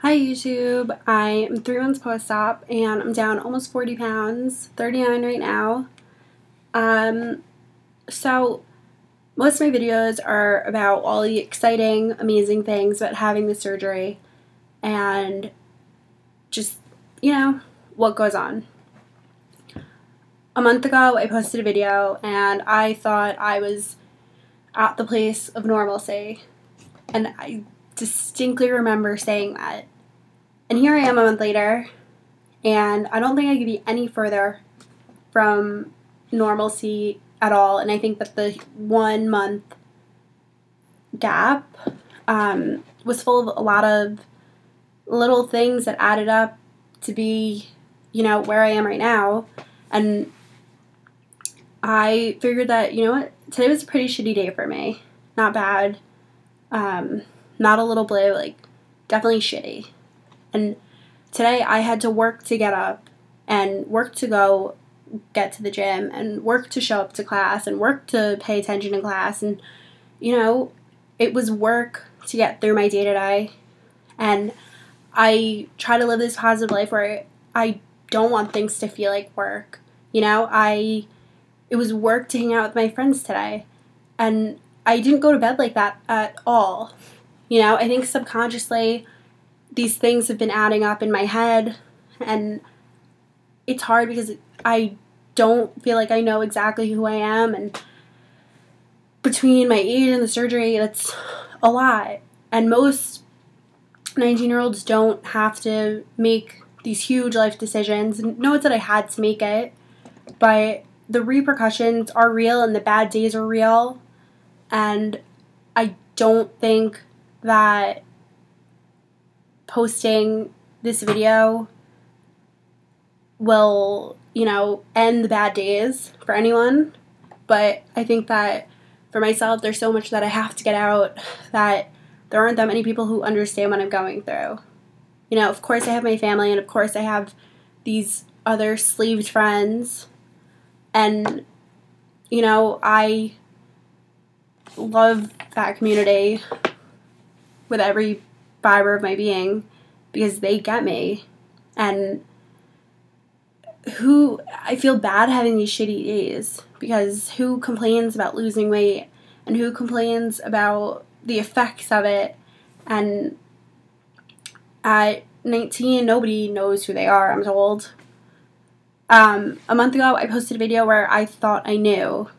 Hi YouTube, I am 3 months post-op and I'm down almost 40 pounds, 39 right now. So most of my videos are about all the exciting, amazing things about having the surgery and just, what goes on. A month ago I posted a video and I thought I was at the place of normalcy, and I distinctly remember saying that. And here I am a month later, and I don't think I could be any further from normalcy at all. And I think that the 1 month gap was full of a lot of little things that added up to be, where I am right now. And I figured that, today was a pretty shitty day for me. Not bad. Not a little blue, definitely shitty. And today I had to work to get up and work to go get to the gym and work to show up to class and work to pay attention in class. And, it was work to get through my day-to-day. And I try to live this positive life where I don't want things to feel like work. It was work to hang out with my friends today. And I didn't go to bed like that at all. I think subconsciously these things have been adding up in my head, and it's hard because I don't feel like I know exactly who I am, and between my age and the surgery, that's a lot. And most 19-year-olds don't have to make these huge life decisions. And no, it's that I had to make it, but the repercussions are real and the bad days are real, and I don't think that posting this video will, end the bad days for anyone. But I think that for myself, there's so much that I have to get out that there aren't that many people who understand what I'm going through. Of course I have my family, and of course I have these other sleeved friends, and, I love that community with every fiber of my being because they get me. And I feel bad having these shitty days, because who complains about losing weight, and who complains about the effects of it? And at 19, nobody knows who they are, I'm told. A month ago I posted a video where I thought I knew,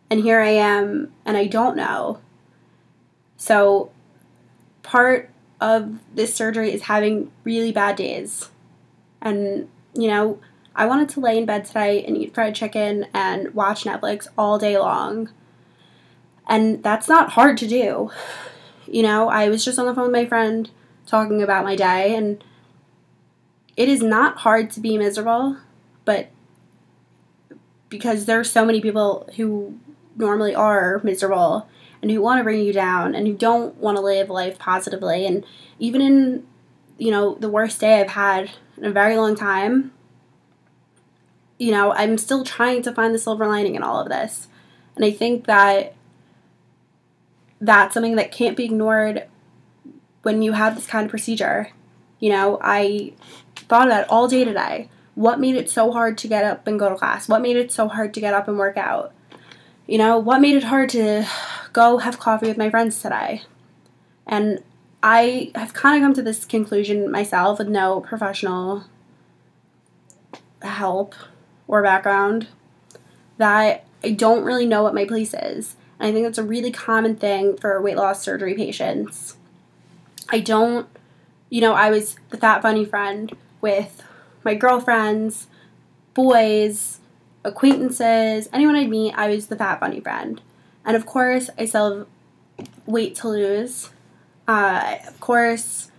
and here I am and I don't know. So part of this surgery is having really bad days. And, I wanted to lay in bed today and eat fried chicken and watch Netflix all day long. And that's not hard to do. I was just on the phone with my friend talking about my day, and it is not hard to be miserable, but because there are so many people who normally are miserable and who want to bring you down and who don't want to live life positively. And even in, the worst day I've had in a very long time, I'm still trying to find the silver lining in all of this. And I think that that's something that can't be ignored when you have this kind of procedure. I thought about it all day today. What made it so hard to get up and go to class? What made it so hard to get up and work out? What made it hard to go have coffee with my friends today? And I have kind of come to this conclusion myself with no professional help or background, that I don't really know what my place is. And I think that's a really common thing for weight loss surgery patients. I was the fat funny friend with my girlfriends, boys, acquaintances, anyone I'd meet, I was the fat funny friend. And of course, I still have weight to lose. Of course,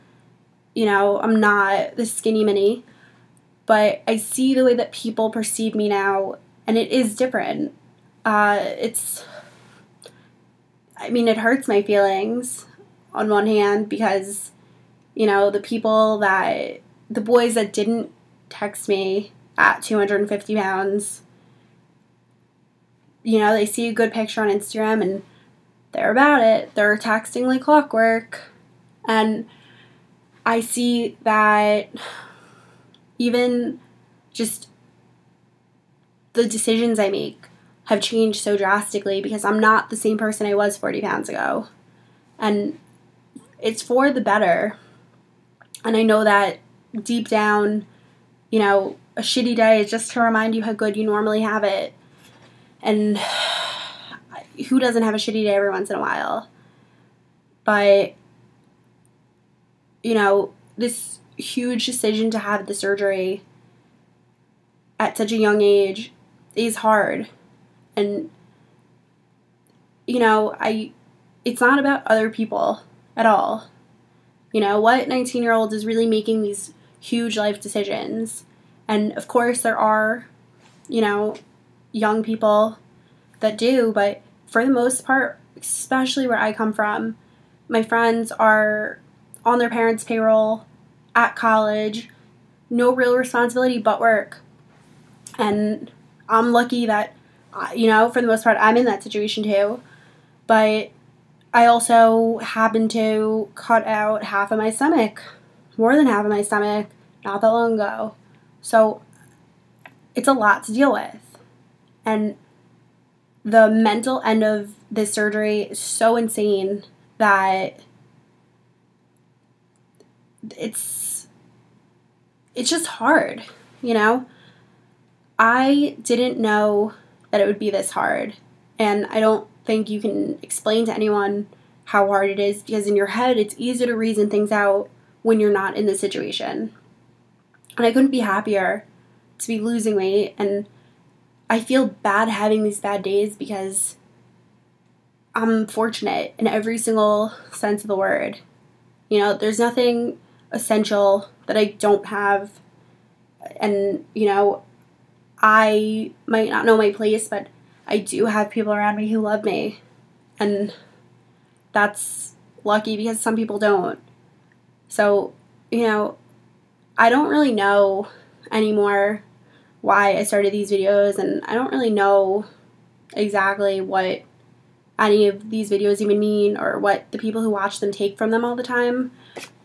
I'm not the skinny mini, but I see the way that people perceive me now, and it is different. It hurts my feelings on one hand, because, the boys that didn't text me at 250 pounds, they see a good picture on Instagram and they're about it. They're texting like clockwork. And I see that even just the decisions I make have changed so drastically because I'm not the same person I was 40 pounds ago. And it's for the better. And I know that deep down, you know, a shitty day is just to remind you how good you normally have it. And who doesn't have a shitty day every once in a while? But, you know, this huge decision to have the surgery at such a young age is hard. And, you know, it's not about other people at all. You know, what 19-year-old is really making these huge life decisions? And, of course, there are, you know, young people that do, but for the most part, especially where I come from, my friends are on their parents' payroll, at college, no real responsibility but work. And I'm lucky that, you know, for the most part, I'm in that situation too. But I also happen to cut out half of my stomach, more than half of my stomach, not that long ago. So it's a lot to deal with. And the mental end of this surgery is so insane that it's just hard, you know? I didn't know that it would be this hard, and I don't think you can explain to anyone how hard it is, because in your head it's easy to reason things out when you're not in the situation. And I couldn't be happier to be losing weight, and I feel bad having these bad days because I'm fortunate in every single sense of the word. You know, there's nothing essential that I don't have, and, you know, I might not know my place, but I do have people around me who love me, and that's lucky because some people don't. So, you know, I don't really know anymore why I started these videos, and I don't really know exactly what any of these videos even mean or what the people who watch them take from them all the time.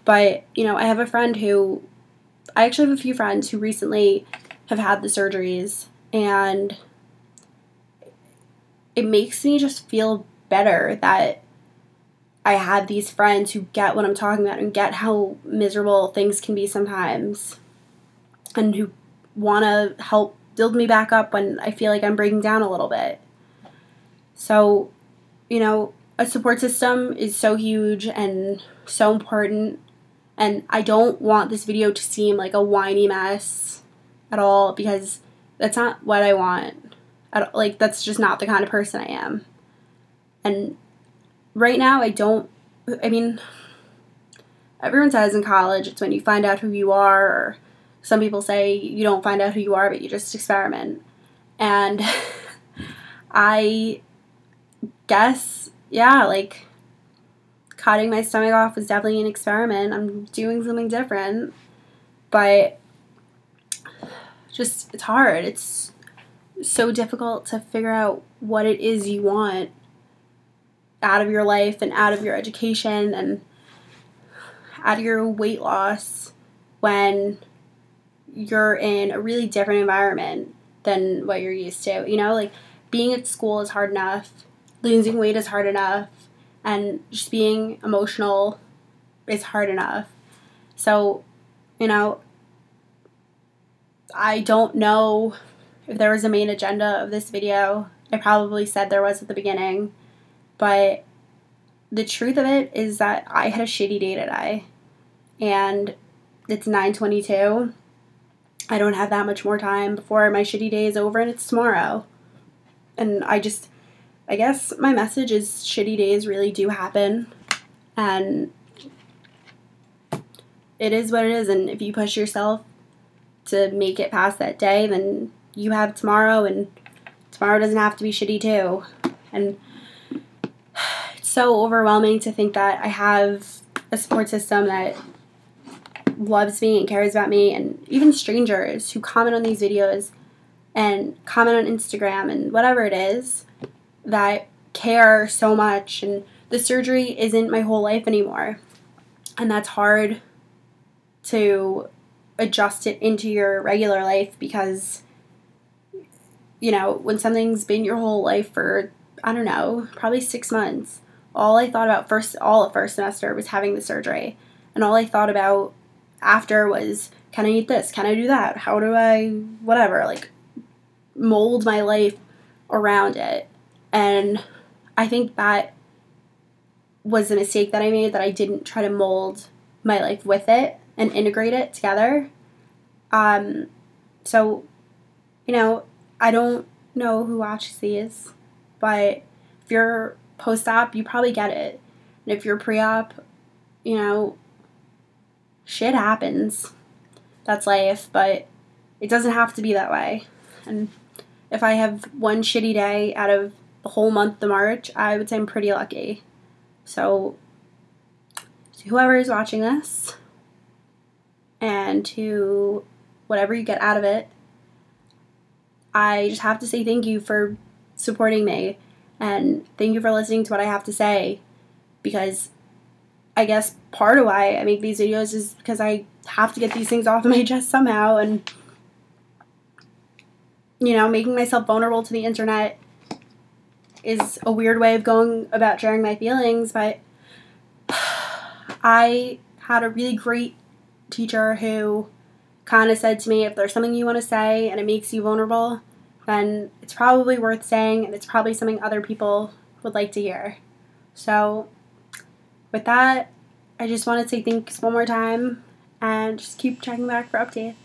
But, you know, I actually have a few friends who recently have had the surgeries, and it makes me just feel better that I have these friends who get what I'm talking about and get how miserable things can be sometimes, and who want to help build me back up when I feel like I'm breaking down a little bit. So, you know, a support system is so huge and so important, and I don't want this video to seem like a whiny mess at all, because that's not what I want. Like, that's just not the kind of person I am. And right now, everyone says in college it's when you find out who you are, or some people say you don't find out who you are, but you just experiment. And I guess, yeah, like, cutting my stomach off was definitely an experiment. I'm doing something different, but it's hard. It's so difficult to figure out what it is you want out of your life and out of your education and out of your weight loss when you're in a really different environment than what you're used to. You know, like, being at school is hard enough, losing weight is hard enough, and just being emotional is hard enough. So, you know, I don't know if there was a main agenda of this video. I probably said there was at the beginning, but the truth of it is that I had a shitty day today, and it's 9:22. I don't have that much more time before my shitty day is over, and it's tomorrow. And I guess my message is shitty days really do happen, and it is what it is. And if you push yourself to make it past that day, then you have tomorrow, and tomorrow doesn't have to be shitty too. And it's so overwhelming to think that I have a support system that loves me and cares about me, and even strangers who comment on these videos and comment on Instagram and whatever it is, that care so much. And the surgery isn't my whole life anymore, and that's hard to adjust it into your regular life because, you know, when something's been your whole life for, I don't know, probably 6 months, all I thought about all of first semester was having the surgery. And all I thought about after was, can I eat this? Can I do that? How do I, whatever, like, mold my life around it. And I think that was a mistake that I made, that I didn't try to mold my life with it and integrate it together. So, you know, I don't know who watches these, but if you're post-op, you probably get it. And if you're pre-op, you know, shit happens. That's life, but it doesn't have to be that way. And if I have one shitty day out of the whole month of March, I would say I'm pretty lucky. So to whoever is watching this, and to whatever you get out of it, I just have to say thank you for supporting me, and thank you for listening to what I have to say, because I guess part of why I make these videos is because I have to get these things off of my chest somehow, and, you know, making myself vulnerable to the internet is a weird way of going about sharing my feelings, but I had a really great teacher who kind of said to me, if there's something you want to say and it makes you vulnerable, then it's probably worth saying, and it's probably something other people would like to hear. So with that, I just want to say thanks one more time, and just keep checking back for updates.